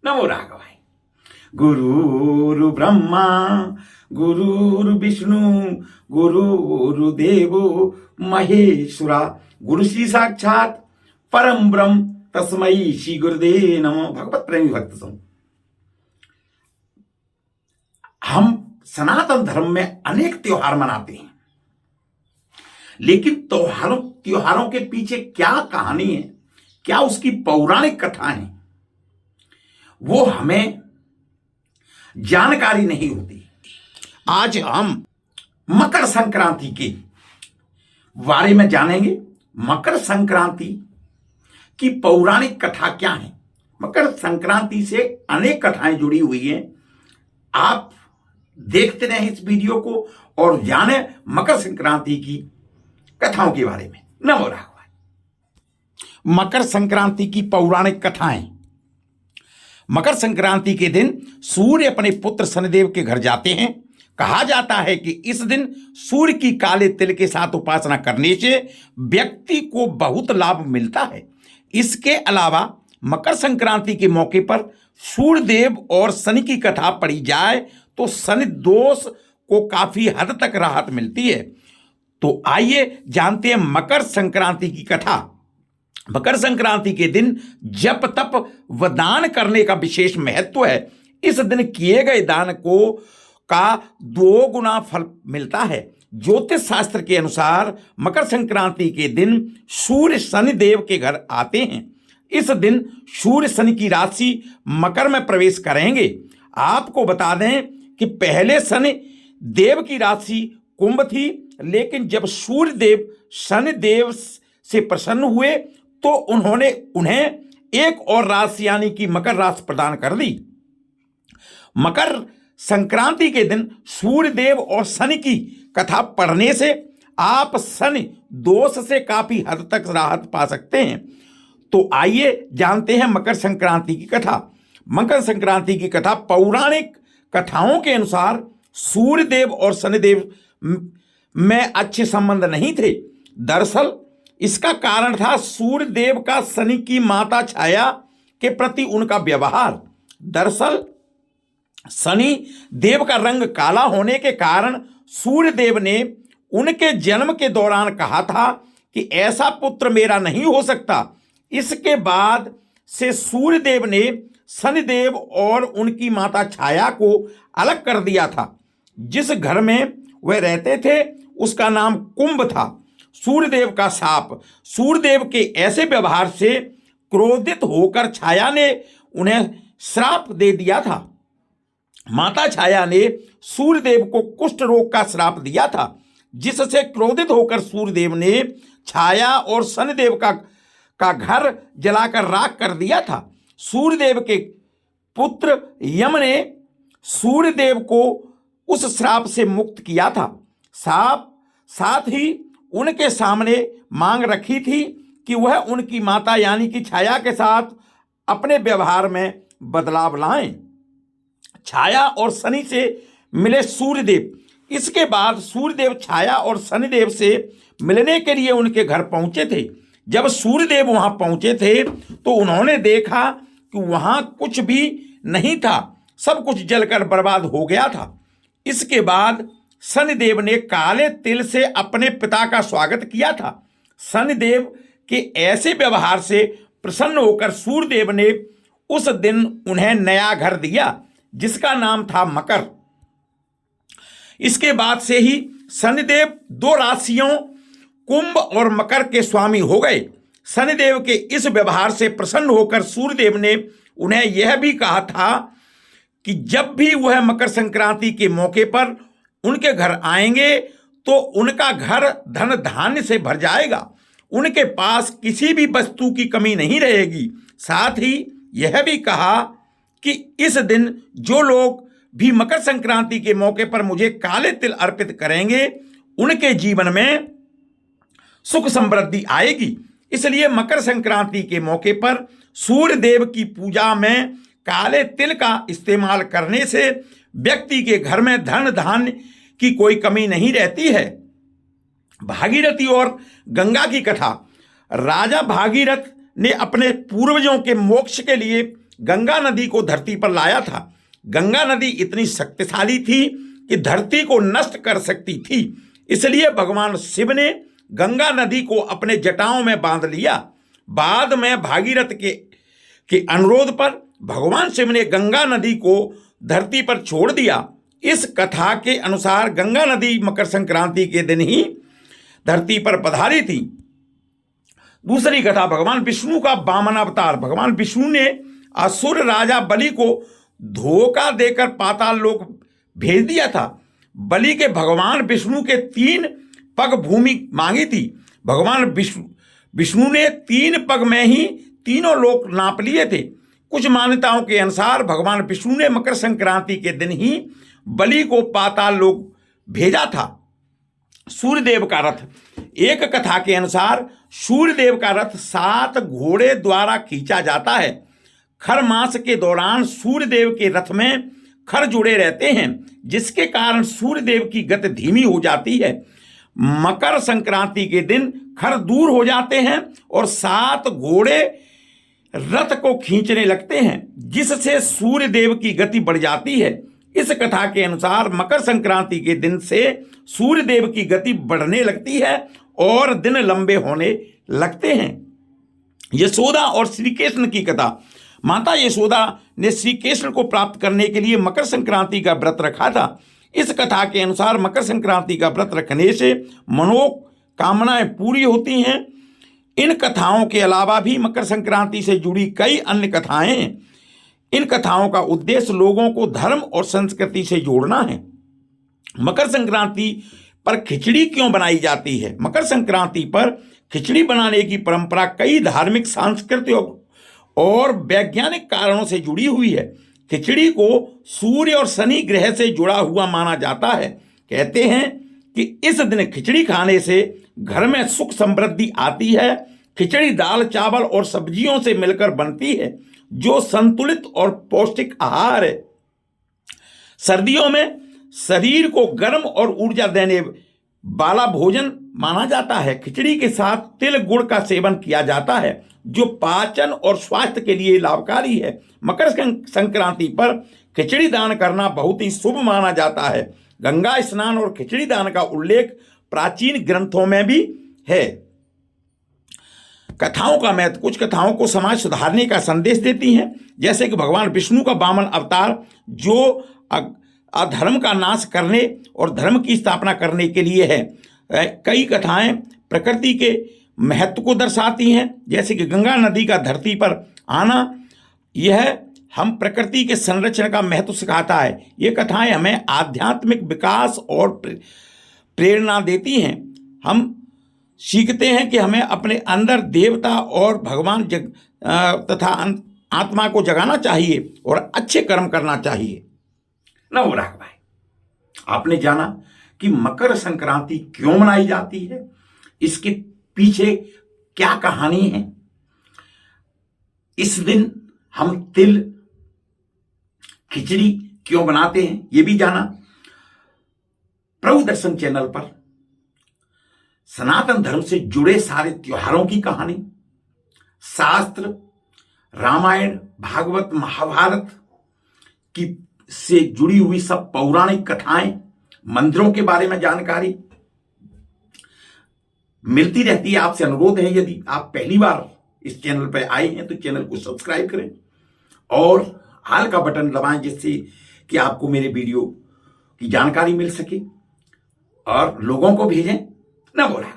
नमो राघवाय। गुरुर् ब्रह्मा गुरुर्विष्णु गुरुर्देवो महेश्वरा गुरु श्री साक्षात परम ब्रह्म तस्मै श्री गुरुदेव नमः। भगवत प्रेमी भक्त सुन, हम सनातन धर्म में अनेक त्योहार मनाते हैं, लेकिन त्योहारों के पीछे क्या कहानी है, क्या उसकी पौराणिक कथा है, वो हमें जानकारी नहीं होती। आज हम मकर संक्रांति के बारे में जानेंगे। मकर संक्रांति की पौराणिक कथा क्या है। मकर संक्रांति से अनेक कथाएं जुड़ी हुई हैं। आप देखते रहें इस वीडियो को और जाने मकर संक्रांति की कथाओं के बारे में। नमो राघवाय। मकर संक्रांति की पौराणिक कथाएं। मकर संक्रांति के दिन सूर्य अपने पुत्र शनिदेव के घर जाते हैं। कहा जाता है कि इस दिन सूर्य की काले तिल के साथ उपासना करने से व्यक्ति को बहुत लाभ मिलता है। इसके अलावा मकर संक्रांति के मौके पर सूर्यदेव और शनि की कथा पढ़ी जाए तो शनि दोष को काफी हद तक राहत मिलती है। तो आइए जानते हैं मकर संक्रांति की कथा। मकर संक्रांति के दिन जप तप व दान करने का विशेष महत्व है। इस दिन किए गए दान का 2 गुना फल मिलता है। ज्योतिष शास्त्र के अनुसार मकर संक्रांति के दिन सूर्य शनि देव के घर आते हैं। इस दिन सूर्य शनि की राशि मकर में प्रवेश करेंगे। आपको बता दें कि पहले शनि देव की राशि कुंभ थी, लेकिन जब सूर्य देव शनि देव से प्रसन्न हुए तो उन्होंने उन्हें एक और राशि यानी कि मकर राशि प्रदान कर दी। मकर संक्रांति के दिन सूर्य देव और शनि की कथा पढ़ने से आप शनि दोष से काफी हद तक राहत पा सकते हैं। तो आइए जानते हैं मकर संक्रांति की कथा। मकर संक्रांति की कथा पौराणिक कथाओं के अनुसार सूर्य देव और शनिदेव में अच्छे संबंध नहीं थे। दरअसल इसका कारण था सूर्य देव का शनि की माता छाया के प्रति उनका व्यवहार। दरअसल शनि देव का रंग काला होने के कारण सूर्य देव ने उनके जन्म के दौरान कहा था कि ऐसा पुत्र मेरा नहीं हो सकता। इसके बाद से सूर्य देव ने शनिदेव और उनकी माता छाया को अलग कर दिया था। जिस घर में वह रहते थे उसका नाम कुंभ था। सूर्यदेव का शाप। सूर्यदेव के ऐसे व्यवहार से क्रोधित होकर छाया ने उन्हें श्राप दे दिया था। माता छाया ने सूर्यदेव को कुष्ठ रोग का श्राप दिया था, जिससे क्रोधित होकर सूर्यदेव ने छाया और शनिदेव का घर जलाकर राख कर दिया था। सूर्यदेव के पुत्र यम ने सूर्यदेव को उस श्राप से मुक्त किया था। साथ ही उनके सामने मांग रखी थी कि वह उनकी माता यानी कि छाया के साथ अपने व्यवहार में बदलाव लाएं। छाया और शनि से मिले सूर्यदेव। इसके बाद सूर्यदेव छाया और शनिदेव से मिलने के लिए उनके घर पहुंचे थे। जब सूर्यदेव वहां पहुंचे थे तो उन्होंने देखा कि वहां कुछ भी नहीं था, सब कुछ जलकर बर्बाद हो गया था। इसके बाद शनिदेव ने काले तिल से अपने पिता का स्वागत किया था। शनिदेव के ऐसे व्यवहार से प्रसन्न होकर सूर्यदेव ने उस दिन उन्हें नया घर दिया, जिसका नाम था मकर। इसके बाद से ही शनिदेव 2 राशियों कुंभ और मकर के स्वामी हो गए। शनिदेव के इस व्यवहार से प्रसन्न होकर सूर्यदेव ने उन्हें यह भी कहा था कि जब भी वह मकर संक्रांति के मौके पर उनके घर आएंगे तो उनका घर धन धान्य से भर जाएगा, उनके पास किसी भी वस्तु की कमी नहीं रहेगी। साथ ही यह भी कहा कि इस दिन जो लोग भी मकर संक्रांति के मौके पर मुझे काले तिल अर्पित करेंगे उनके जीवन में सुख समृद्धि आएगी। इसलिए मकर संक्रांति के मौके पर सूर्य देव की पूजा में काले तिल का इस्तेमाल करने से व्यक्ति के घर में धन धान्य की कोई कमी नहीं रहती है। भागीरथी और गंगा की कथा। राजा भागीरथ ने अपने पूर्वजों के मोक्ष के लिए गंगा नदी को धरती पर लाया था। गंगा नदी इतनी शक्तिशाली थी कि धरती को नष्ट कर सकती थी, इसलिए भगवान शिव ने गंगा नदी को अपने जटाओं में बांध लिया। बाद में भागीरथ के अनुरोध पर भगवान शिव ने गंगा नदी को धरती पर छोड़ दिया। इस कथा के अनुसार गंगा नदी मकर संक्रांति के दिन ही धरती पर पधारी थी। दूसरी कथा भगवान विष्णु का वामन अवतार। भगवान विष्णु ने असुर राजा बलि को धोखा देकर पाताल लोक भेज दिया था। बलि के भगवान विष्णु के 3 पग भूमि मांगी थी। भगवान विष्णु ने 3 पग में ही तीनों लोक नाप लिए थे। कुछ मान्यताओं के अनुसार भगवान विष्णु ने मकर संक्रांति के दिन ही बलि को पाताल लोक भेजा था। सूर्यदेव का रथ। एक कथा के अनुसार सूर्यदेव का रथ 7 घोड़े द्वारा खींचा जाता है। खर मास के दौरान सूर्यदेव के रथ में खर जुड़े रहते हैं, जिसके कारण सूर्यदेव की गति धीमी हो जाती है। मकर संक्रांति के दिन खर दूर हो जाते हैं और 7 घोड़े रथ को खींचने लगते हैं, जिससे सूर्यदेव की गति बढ़ जाती है। इस कथा के अनुसार मकर संक्रांति के दिन से सूर्यदेव की गति बढ़ने लगती है और दिन लंबे होने लगते हैं। यशोदा और श्री कृष्ण की कथा। माता यशोदा ने श्री कृष्ण को प्राप्त करने के लिए मकर संक्रांति का व्रत रखा था। इस कथा के अनुसार मकर संक्रांति का व्रत रखने से मनोकामनाएं पूरी होती हैं। इन कथाओं के अलावा भी मकर संक्रांति से जुड़ी कई अन्य कथाएं हैं। इन कथाओं का उद्देश्य लोगों को धर्म और संस्कृति से जोड़ना है। मकर संक्रांति पर खिचड़ी क्यों बनाई जाती है? मकर संक्रांति पर खिचड़ी बनाने की परंपरा कई धार्मिक, सांस्कृतिक और वैज्ञानिक कारणों से जुड़ी हुई है। खिचड़ी को सूर्य और शनि ग्रह से जुड़ा हुआ माना जाता है। कहते हैं कि इस दिन खिचड़ी खाने से घर में सुख समृद्धि आती है। खिचड़ी दाल, चावल और सब्जियों से मिलकर बनती है, जो संतुलित और पौष्टिक आहार है। सर्दियों में शरीर को गर्म और ऊर्जा देने वाला भोजन माना जाता है। खिचड़ी के साथ तिल गुड़ का सेवन किया जाता है, जो पाचन और स्वास्थ्य के लिए लाभकारी है। मकर संक्रांति पर खिचड़ी दान करना बहुत ही शुभ माना जाता है। गंगा स्नान और खिचड़ी दान का उल्लेख प्राचीन ग्रंथों में भी है। कथाओं का महत्व। कुछ कथाओं को समाज सुधारने का संदेश देती हैं, जैसे कि भगवान विष्णु का वामन अवतार, जो अधर्म का नाश करने और धर्म की स्थापना करने के लिए है। कई कथाएं प्रकृति के महत्व को दर्शाती हैं, जैसे कि गंगा नदी का धरती पर आना, यह हम प्रकृति के संरक्षण का महत्व सिखाता है। ये कथाएं हमें आध्यात्मिक विकास और प्रेरणा देती हैं। हम सीखते हैं कि हमें अपने अंदर देवता और भगवान तथा आत्मा को जगाना चाहिए और अच्छे कर्म करना चाहिए। नवराग भाई, आपने जाना कि मकर संक्रांति क्यों मनाई जाती है, इसके पीछे क्या कहानी है। इस दिन हम तिल खिचड़ी क्यों बनाते हैं, यह भी जाना। प्रभु दर्शन चैनल पर सनातन धर्म से जुड़े सारे त्योहारों की कहानी, शास्त्र, रामायण, भागवत, महाभारत की से जुड़ी हुई सब पौराणिक कथाएं, मंदिरों के बारे में जानकारी मिलती रहती है। आपसे अनुरोध है, यदि आप पहली बार इस चैनल पर आए हैं तो चैनल को सब्सक्राइब करें और हाल का बटन दबाएं, जिससे कि आपको मेरे वीडियो की जानकारी मिल सके और लोगों को भेजें। न बोला।